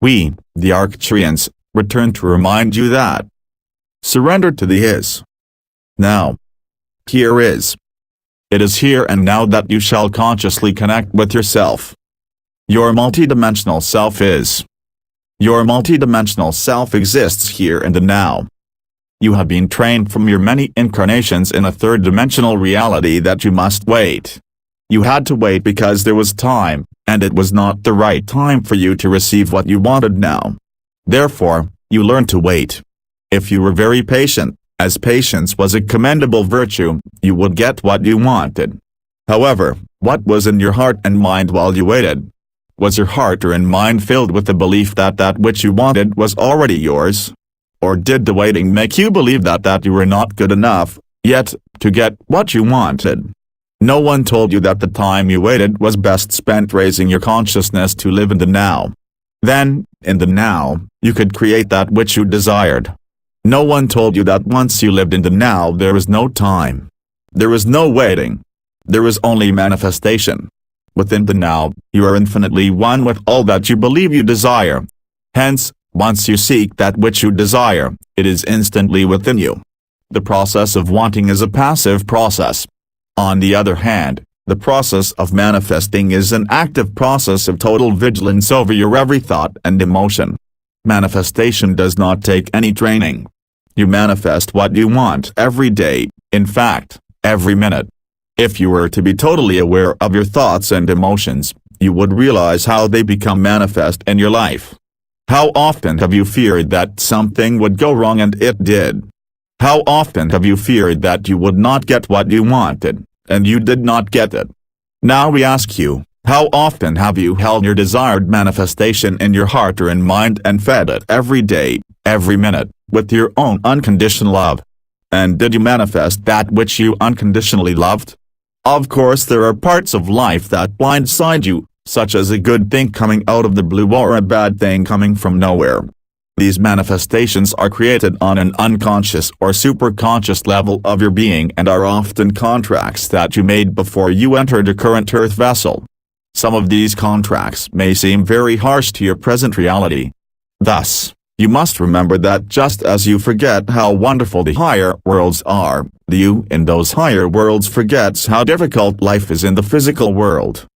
We, the Arcturians, return to remind you that surrender to the is. Now. Here is. It is here and now that you shall consciously connect with yourself. Your multidimensional self is. Your multidimensional self exists here and the now. You have been trained from your many incarnations in a third-dimensional reality that you must wait. You had to wait because there was time, and it was not the right time for you to receive what you wanted now. Therefore, you learned to wait. If you were very patient, as patience was a commendable virtue, you would get what you wanted. However, what was in your heart and mind while you waited? Was your heart or mind filled with the belief that that which you wanted was already yours? Or did the waiting make you believe that you were not good enough, yet, to get what you wanted? No one told you that the time you waited was best spent raising your consciousness to live in the now. Then, in the now, you could create that which you desired. No one told you that once you lived in the now there was no time. There was no waiting. There was only manifestation. Within the now, you are infinitely one with all that you believe you desire. Hence, once you seek that which you desire, it is instantly within you. The process of wanting is a passive process. On the other hand, the process of manifesting is an active process of total vigilance over your every thought and emotion. Manifestation does not take any training. You manifest what you want every day, in fact, every minute. If you were to be totally aware of your thoughts and emotions, you would realize how they become manifest in your life. How often have you feared that something would go wrong and it did? How often have you feared that you would not get what you wanted, and you did not get it? Now we ask you, how often have you held your desired manifestation in your heart or in mind and fed it every day, every minute, with your own unconditional love? And did you manifest that which you unconditionally loved? Of course there are parts of life that blindside you, such as a good thing coming out of the blue or a bad thing coming from nowhere. These manifestations are created on an unconscious or superconscious level of your being and are often contracts that you made before you entered a current earth vessel. Some of these contracts may seem very harsh to your present reality. Thus, you must remember that just as you forget how wonderful the higher worlds are, the you in those higher worlds forgets how difficult life is in the physical world.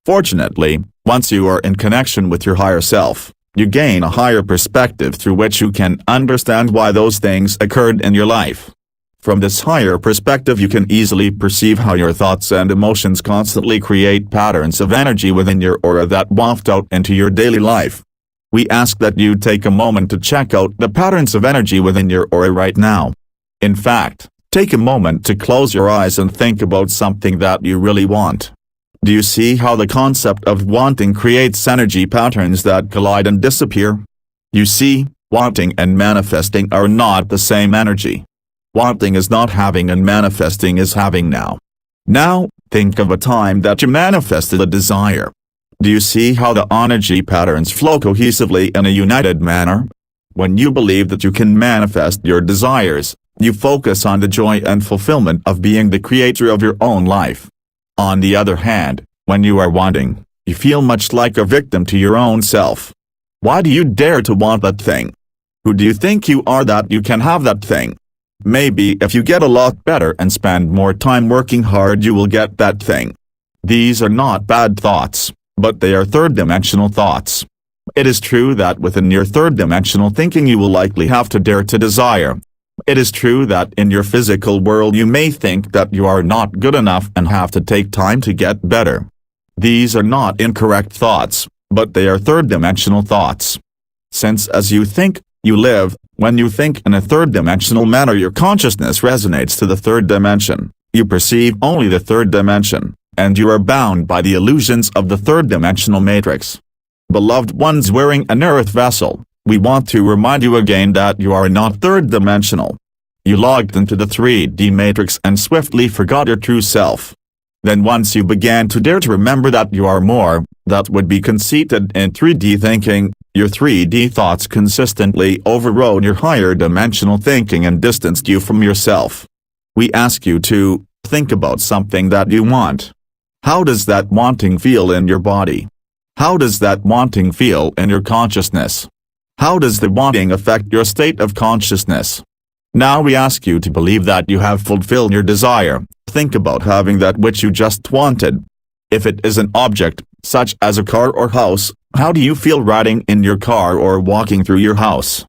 Fortunately, once you are in connection with your higher self, you gain a higher perspective through which you can understand why those things occurred in your life. From this higher perspective you can easily perceive how your thoughts and emotions constantly create patterns of energy within your aura that waft out into your daily life. We ask that you take a moment to check out the patterns of energy within your aura right now. In fact, take a moment to close your eyes and think about something that you really want. Do you see how the concept of wanting creates energy patterns that collide and disappear? You see, wanting and manifesting are not the same energy. Wanting is not having and manifesting is having now. Now, think of a time that you manifested a desire. Do you see how the energy patterns flow cohesively in a united manner? When you believe that you can manifest your desires, you focus on the joy and fulfillment of being the creator of your own life. On the other hand, when you are wanting, you feel much like a victim to your own self. Why do you dare to want that thing? Who do you think you are that you can have that thing? Maybe if you get a lot better and spend more time working hard you will get that thing. These are not bad thoughts, but they are third-dimensional thoughts. It is true that within your third-dimensional thinking you will likely have to dare to desire. It is true that in your physical world you may think that you are not good enough and have to take time to get better. These are not incorrect thoughts, but they are third-dimensional thoughts. Since as you think, you live, when you think in a third-dimensional manner your consciousness resonates to the third dimension, you perceive only the third dimension, and you are bound by the illusions of the third-dimensional matrix. Beloved ones wearing an earth vessel, we want to remind you again that you are not third-dimensional. You logged into the 3D matrix and swiftly forgot your true self. Then once you began to dare to remember that you are more, that would be conceited in 3D thinking, your 3D thoughts consistently overrode your higher dimensional thinking and distanced you from yourself. We ask you to think about something that you want. How does that wanting feel in your body? How does that wanting feel in your consciousness? How does the wanting affect your state of consciousness? Now we ask you to believe that you have fulfilled your desire. Think about having that which you just wanted. If it is an object, such as a car or house, how do you feel riding in your car or walking through your house?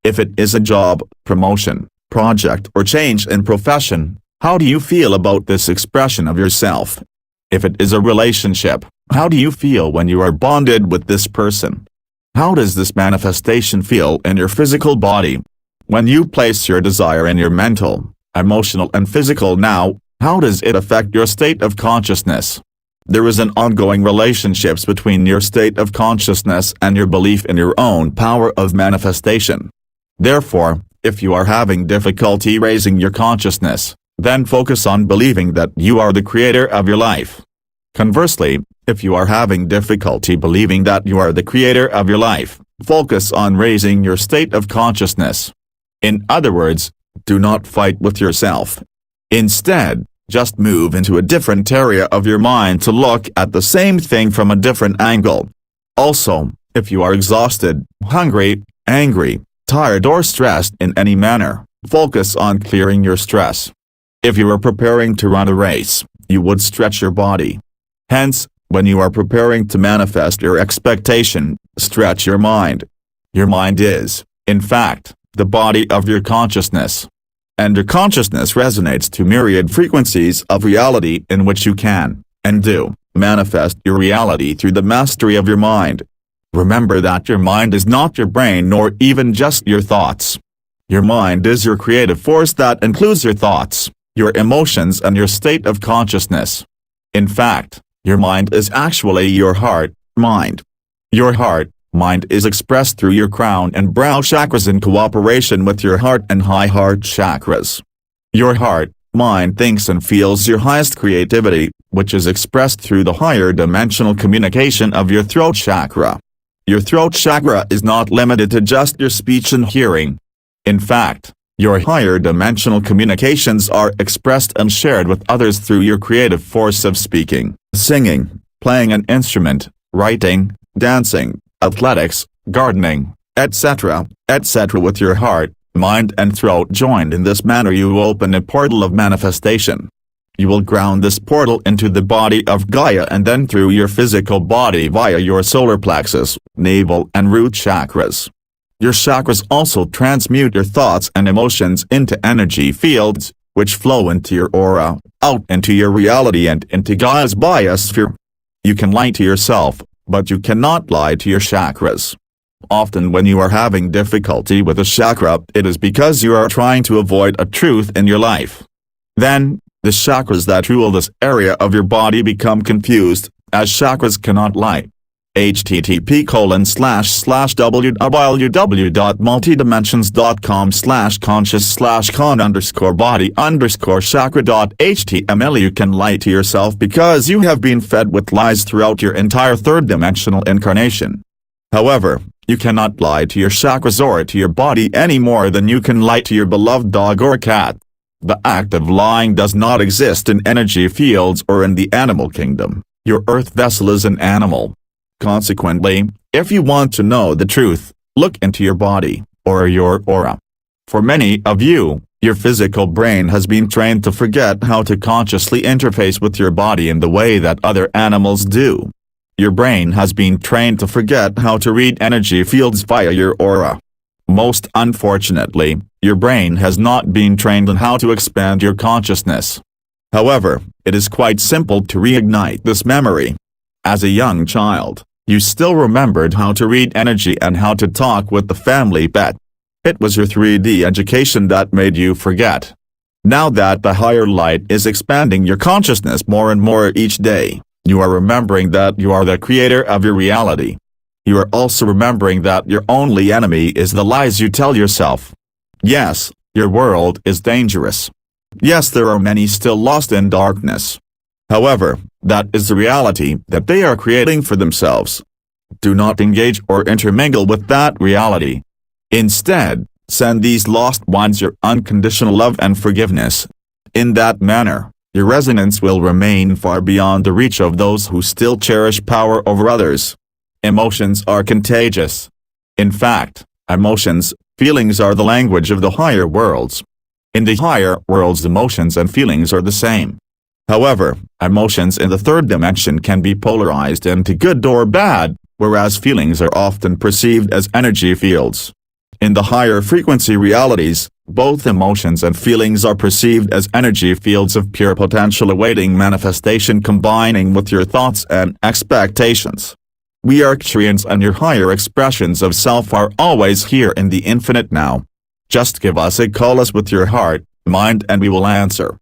If it is a job, promotion, project or change in profession, how do you feel about this expression of yourself? If it is a relationship, how do you feel when you are bonded with this person? How does this manifestation feel in your physical body? When you place your desire in your mental, emotional and physical now, how does it affect your state of consciousness? There is an ongoing relationships between your state of consciousness and your belief in your own power of manifestation. Therefore, if you are having difficulty raising your consciousness, then focus on believing that you are the creator of your life. Conversely, if you are having difficulty believing that you are the creator of your life, focus on raising your state of consciousness. In other words, do not fight with yourself. Instead, just move into a different area of your mind to look at the same thing from a different angle. Also, if you are exhausted, hungry, angry, tired or stressed in any manner, focus on clearing your stress. If you are preparing to run a race, you would stretch your body. Hence, when you are preparing to manifest your expectation, stretch your mind. Your mind is, in fact, the body of your consciousness. And your consciousness resonates to myriad frequencies of reality in which you can, and do, manifest your reality through the mastery of your mind. Remember that your mind is not your brain nor even just your thoughts. Your mind is your creative force that includes your thoughts, your emotions and your state of consciousness. In fact, your mind is actually your heart, mind. Your heart, mind is expressed through your crown and brow chakras in cooperation with your heart and high heart chakras. Your heart, mind thinks and feels your highest creativity, which is expressed through the higher dimensional communication of your throat chakra. Your throat chakra is not limited to just your speech and hearing. In fact, your higher dimensional communications are expressed and shared with others through your creative force of speaking, singing, playing an instrument, writing, dancing, athletics, gardening, etc., etc. With your heart, mind and throat joined in this manner you open a portal of manifestation. You will ground this portal into the body of Gaia and then through your physical body via your solar plexus, navel and root chakras. Your chakras also transmute your thoughts and emotions into energy fields, which flow into your aura, out into your reality and into Gaia's biosphere. You can lie to yourself, but you cannot lie to your chakras. Often when you are having difficulty with a chakra, it is because you are trying to avoid a truth in your life. Then, the chakras that rule this area of your body become confused, as chakras cannot lie. http://www.multidimensions.com/conscious/con_body_chakra.html You can lie to yourself because you have been fed with lies throughout your entire third-dimensional incarnation. However, you cannot lie to your chakras or to your body any more than you can lie to your beloved dog or cat. The act of lying does not exist in energy fields or in the animal kingdom. Your earth vessel is an animal. Consequently, if you want to know the truth, look into your body, or your aura. For many of you, your physical brain has been trained to forget how to consciously interface with your body in the way that other animals do. Your brain has been trained to forget how to read energy fields via your aura. Most unfortunately, your brain has not been trained on how to expand your consciousness. However, it is quite simple to reignite this memory. As a young child, you still remembered how to read energy and how to talk with the family pet. It was your 3D education that made you forget. Now that the higher light is expanding your consciousness more and more each day, you are remembering that you are the creator of your reality. You are also remembering that your only enemy is the lies you tell yourself. Yes, your world is dangerous. Yes, there are many still lost in darkness. However, that is the reality that they are creating for themselves. Do not engage or intermingle with that reality. Instead, send these lost ones your unconditional love and forgiveness. In that manner, your resonance will remain far beyond the reach of those who still cherish power over others. Emotions are contagious. In fact, emotions, feelings are the language of the higher worlds. In the higher worlds, emotions and feelings are the same. However, emotions in the third dimension can be polarized into good or bad, whereas feelings are often perceived as energy fields. In the higher frequency realities, both emotions and feelings are perceived as energy fields of pure potential awaiting manifestation, combining with your thoughts and expectations. We Arcturians and your higher expressions of self are always here in the infinite now. Just give us a call us with your heart, mind, and we will answer.